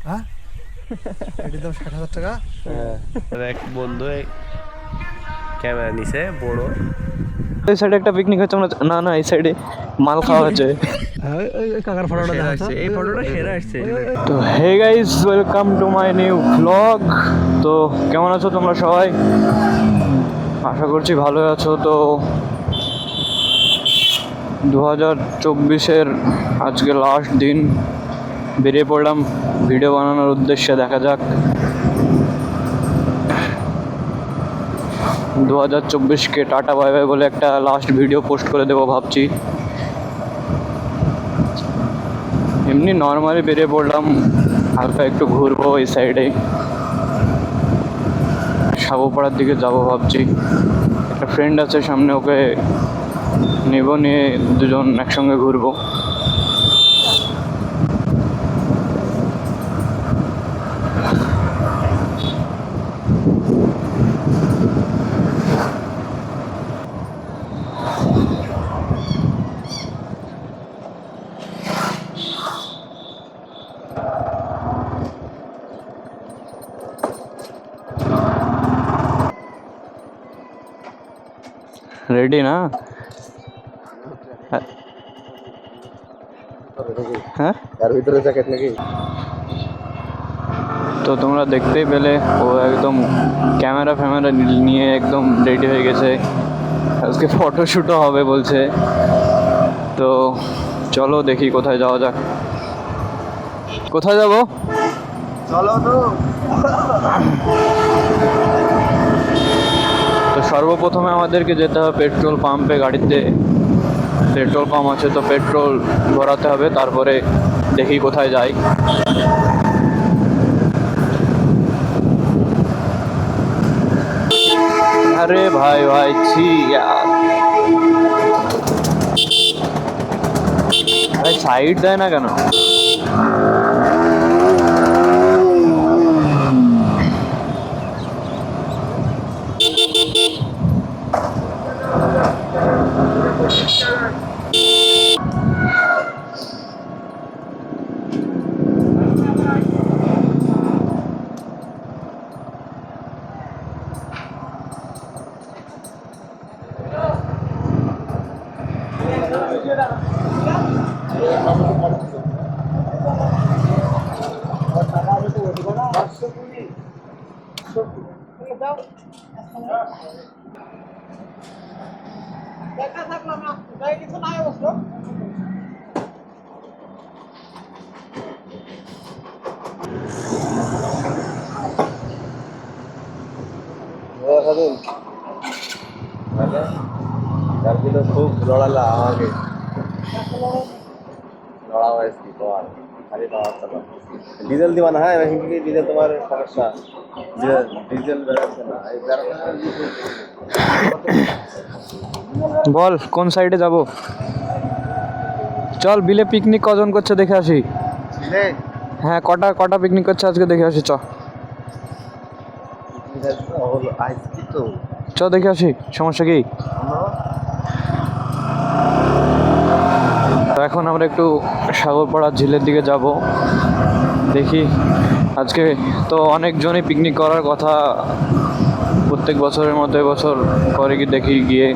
হ্যাঁ এটির দাম 60,000 টাকা। এক বন্ধু ক্যামেরা নিছে বড়। এই সাইডে একটা পিকনিক হচ্ছে না না এই সাইডে মাল খাওয়া হচ্ছে। কাকার ফটোটা সেরা দেখাচ্ছে, আসছে, এই ফটোটা সেরা আসছে। তো hey guys, welcome to my new blog. তো কেমন আছো তোমরা সবাই? আশা করছি ভালো আছো। তো 2024-এর আজকে লাস্ট দিন, বেরিয়ে পড়লাম ভিডিও বানানোর উদ্দেশ্যে। দেখা যাক 2024-কে টাটা বাই বাই বলে একটা লাস্ট ভিডিও পোস্ট করে দেবো ভাবছি। এমনি নর্মালি বেরিয়ে পড়লাম, হালকা একটু ঘুরবো এই সাইডে, সাবুপাড়ার দিকে যাব ভাবছি। একটা ফ্রেন্ড আছে সামনে, ওকে নেব, নিয়ে দুজন একসঙ্গে ঘুরবো। রেডি না? হ্যাঁ, তার ভিতরে জ্যাকেট নাকি? তো তোমরা দেখতেই পেলে ও একদম ক্যামেরা ফ্যামেরা নিয়ে একদম রেডি হয়ে গেছে। আজকে ফটোশ্যুটও হবে বলছে। তো চলো দেখি কোথায় যাওয়া যাক। কোথায় যাব? চলো তো। তো সর্বপ্রথমে আমাদেরকে যেতে হবে পেট্রোল পাম্পে। গাড়িতে পেট্রোল পাম্প আছে, তো পেট্রোল ভরাতে হবে, তারপরে দেখি কোথায় যাই। আরে ভাই ভাই ছি यार, আরে সাইড দেয় না কেন? খুব লড়ালা আমাকে লড়া হয়েছি তোমার খালি ডিজেল দিবা না। হ্যাঁ হিন্দি ডিজেল তোমার সমস্যা, ডিজেল বেড়াচ্ছে না। এই বল কোন সাইডে যাব? চল বিলে পিকনিক কজন করছে দেখে আসি। হ্যাঁ, কটা কটা পিকনিক করছে আজকে দেখে আসি। চ দেখে আসি, সমস্যা কি? তো এখন আমরা একটু সাগরপাড়া ঝিলের দিকে যাব। দেখি আজকে তো অনেকজনই পিকনিক করার কথা, প্রত্যেক বছরের মতো এবছর করে কি দেখি গিয়ে।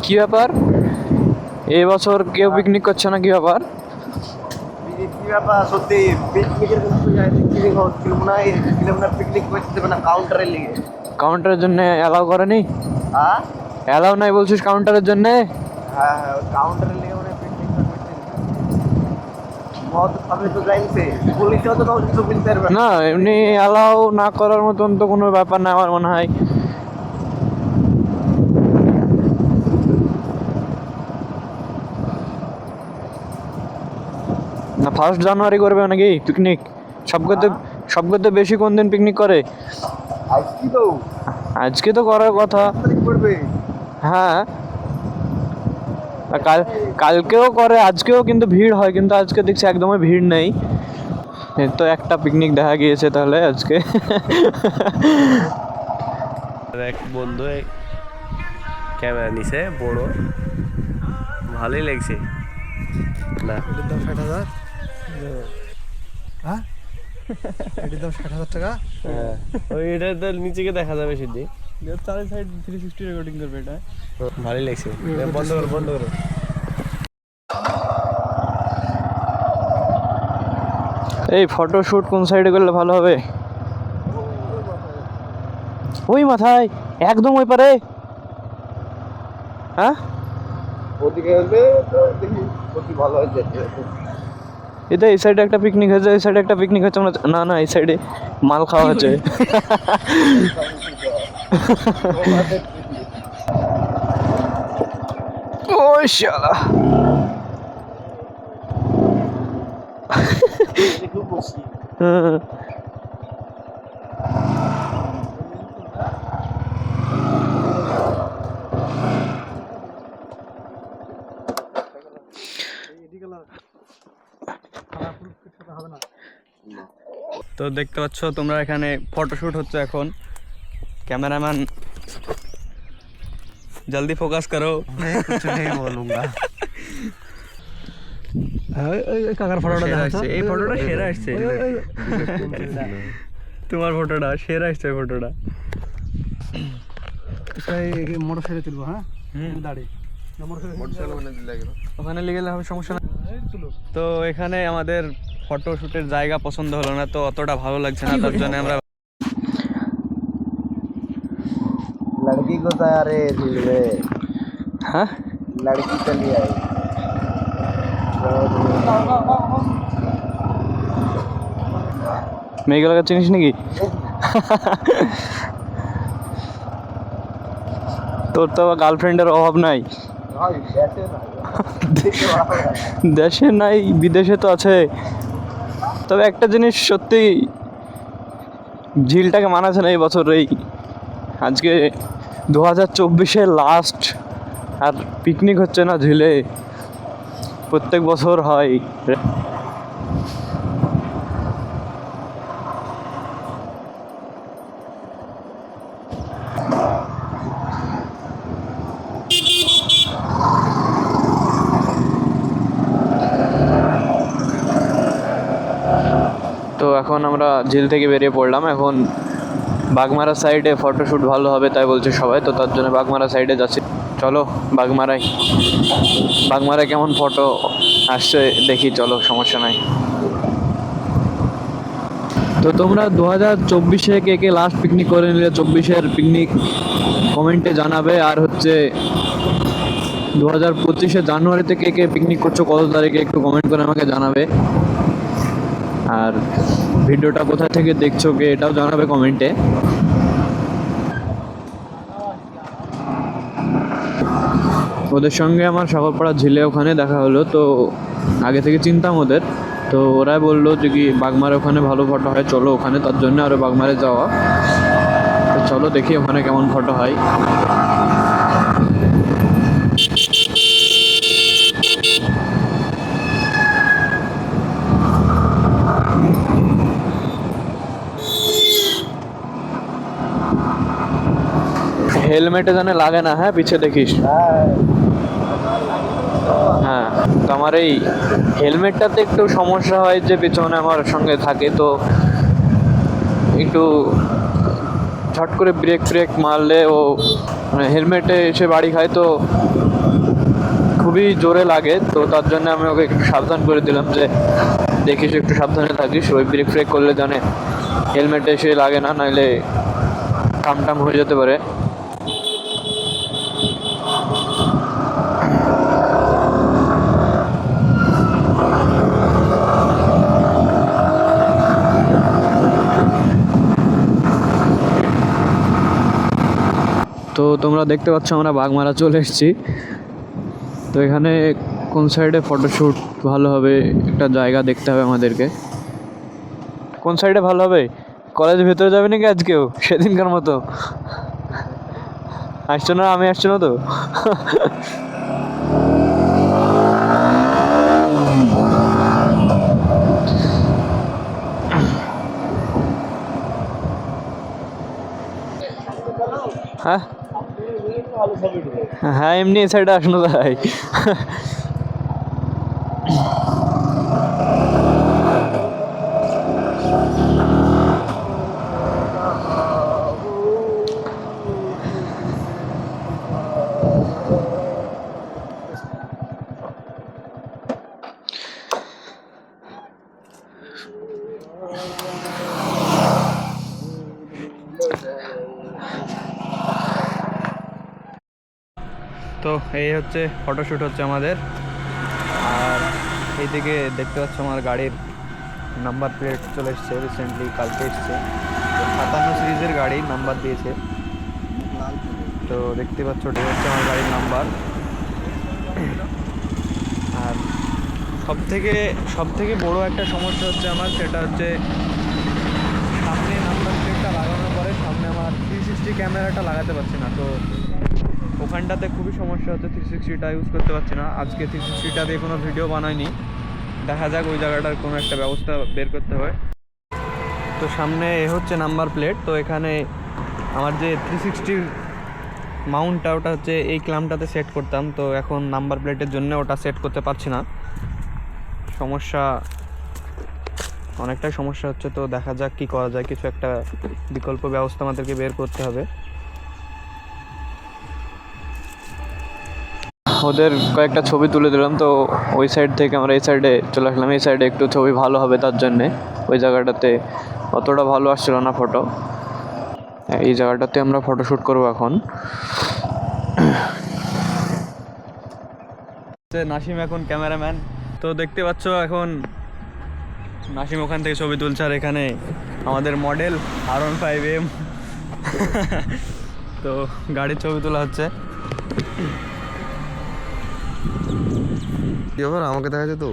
কি ব্যাপার, এই বছর কেউ পিকনিক করছে না? কি ব্যাপার? সত্যি পিকনিকের পিকনিক করতে দেবে না কাউন্টারের লিগে। কাউন্টারের জন্য অ্যালাউ করেনি? হ্যাঁ অ্যালাউ নাই বলছিস কাউন্টারের জন্য? হ্যাঁ হ্যাঁ, কাউন্টারের লিগে মানে পিকনিকটা করতে বহুত সামনে তো যাইছে, পুলিশও তো কিছু বলতে পারবে না। না, এমনি অ্যালাউ না করার মতন তো কোনো ব্যাপার না আমার মনে হয়। না 1 জানুয়ারি করবে নাকি পিকনিক? সবকতে বেশি কোন দিন পিকনিক করে? আজকে তো আজকে তো করার কথা। পড়বে হ্যাঁ, আর কালকেও করে, আজকেও কিন্তু ভিড় হয়, কিন্তু আজকে দেখছি একদমই ভিড় নেই। এই তো একটা পিকনিক দেখা গিয়েছে তাহলে আজকে। এক বন্ধু ক্যামেরা নিছে বড়, ভালোই লাগছে না? এটির দাম 60,000। হ্যাঁ, এটির দাম 60,000 টাকা। হ্যাঁ, ওই এটা তো নিচেকে দেখা যাবে সিদ্ধি। চারি সাইড 360 রেকর্ডিং করবে এটা। ভালোই লাগছে। বন্ধ করো, বন্ধ করো। এই ফটোশুট কোন সাইডে করলে ভালো হবে? ওই মাথায় একদম ওই পারে। হ্যাঁ, ওদিকে হলে তো দেখি কি ভালো হয়েছে। এটা এই সাইডে একটা পিকনিক হয়েছে, এই সাইডে একটা পিকনিক হচ্ছে। আমরা না না, এই সাইডে মাল খাওয়া হচ্ছে। ও শালা, হ্যাঁ। তো দেখতে পাচ্ছ তোমরা এখানে ফটোশুট হচ্ছে এখন। ক্যামেরাম্যান জলদি ফোকাস করো। कुछ नहीं बोलूंगा। হ্যাঁ, ওই কাকার ফটোটা সেরা দেখাতো। আসছে, এই ফটোটা সেরা আসছে। তোমার ফটোটা সেরা আসছে, ওই ফটোটা। সেই মোটর সাইকেলে তুলবো। হ্যাঁ, দাঁড়ি ওখানে লিখে গেলে হবে, সমস্যা না। তো এখানে আমাদের ফটোশুটের জায়গা পছন্দ হলো না, তো অতটা ভালো লাগছে না, তার জন্য আমরা लड़की को तो यार दिल में হ্যাঁ लड़की चली आई। মেয়েগুলোকে চিনিস নাকি? তোর তো গার্লফ্রেন্ডের অভাব নাই। দেশে নাই, বিদেশে তো আছে। তবে একটা জিনিস সত্যি, ঝিলটাকে মানাছে না এই বছর। এই আজকে 2024-এর লাস্ট, আর পিকনিক হচ্ছে না ঝিলে। প্রত্যেক বছর হয়। তো এখন আমরা ঝিল থেকে বেরিয়ে পড়লাম। এখন বাগমারা সাইডে ফটোশ্যুট ভালো হবে তাই বলছে সবাই, তো তার জন্য বাগমারা সাইডে যাচ্ছি। চলো বাগমারায় কেমন ফটো আসছে দেখি, চলো, সমস্যা নাই। তো তোমরা 2024-এ কে কে লাস্ট পিকনিক করে নিলে 24-এর পিকনিক কমেন্টে জানাবে। আর হচ্ছে 2025-এ জানুয়ারিতে কে কে পিকনিক করছো, কত তারিখে, একটু কমেন্ট করে আমাকে জানাবে। আর ভিডিওটা কোথা থেকে দেখছো কে, এটাও জানাবে কমেন্টে। ওদের সঙ্গে আমার সাগরপাড়া ঝিলে ওখানে দেখা হলো, তো আগে থেকে চিনতাম ওদের। তো ওরাই বললো যে কি বাগমারে ওখানে ভালো ফটো হয়, চলো ওখানে, তার জন্য আরও বাগমারে যাওয়া। তো চলো দেখি ওখানে কেমন ফটো হয়। হেলমেটে জানে লাগে না, হ্যাঁ পিছে দেখিস। হ্যাঁ, তো আমার এই হেলমেটটাতে একটু সমস্যা হয় যে পিছনে আমার সঙ্গে থাকে, তো একটু ছট করে ব্রেক মারলে ও মানে হেলমেটে এসে বাড়ি খায়, তো খুবই জোরে লাগে। তো তার জন্য আমি ওকে একটু সাবধান করে দিলাম যে দেখিস একটু সাবধানে থাকিস, ওই ব্রেক করলে জানে হেলমেটে এসে লাগে না, নাহলে টাম হয়ে যেতে পারে। তো তোমরা দেখতে পাচ্ছ আমরা বাগমারা চলে এসেছি। তো এখানে কোন সাইডে ফটোশ্যুট ভালো হবে একটা জায়গা দেখতে হবে আমাদেরকে। কোন সাইডে ভালো হবে? কলেজের ভেতরে যাবে নাকি আজকেও সেদিনকার মতো? আসছো না? আমি আসছো না তো? হ্যাঁ হ্যাঁ, এমনি এই সাইডে আসনো তাই। তো এই হচ্ছে ফটোশ্যুট হচ্ছে আমাদের। আর এইদিকে দেখতে পাচ্ছ আমার গাড়ির নাম্বার প্লেট চলে এসছে, রিসেন্টলি কালকে এসছে। 57 সিরিজের গাড়ি নাম্বার দিয়েছে। তো দেখতে পাচ্ছ এটা হচ্ছে আমার গাড়ির নাম্বার। আর সব থেকে বড় একটা সমস্যা হচ্ছে আমার, সেটা হচ্ছে সামনে নাম্বার প্লেটটা লাগানোর পরে সামনে আমার 360 ক্যামেরাটা লাগাতে পারছি না। তো ওখানটাতে খুবই সমস্যা হচ্ছে, 360টা ইউজ করতে পারছি না। আজকে 360টা দিয়ে কোনো ভিডিও বানাইনি, দেখা যাক ওই জায়গাটার কোনো একটা ব্যবস্থা বের করতে হয়। তো সামনে এ হচ্ছে নাম্বার প্লেট। তো এখানে আমার যে 360 মাউন্টটা ওটা হচ্ছে এই ক্লাম্পটাতে সেট করতাম, তো এখন নাম্বার প্লেটের জন্য ওটা সেট করতে পারছি না। অনেকটাই সমস্যা হচ্ছে। তো দেখা যাক কী করা যায়, কিছু একটা বিকল্প ব্যবস্থা আমাদেরকে বের করতে হবে। ওদের কয়েকটা ছবি তুলে দিলাম, তো ওই সাইড থেকে আমরা এই সাইডে চলে আসলাম। এই সাইডে একটু ছবি ভালো হবে, তার জন্যে ওই জায়গাটাতে অতটা ভালো আসছিল না ফটো। এই জায়গাটাতে আমরা ফটোশ্যুট করবো এখন। নাসিম এখন ক্যামেরাম্যান। তো দেখতে পাচ্ছ এখন নাসিম ওখান থেকে ছবি তুলছে, আর এখানে আমাদের মডেল R15M। তো গাড়ির ছবি তোলা হচ্ছে। কি ব্যাপার, আমাকে দেখা যেত?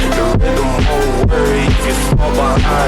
The rhythm won't worry if you fall behind.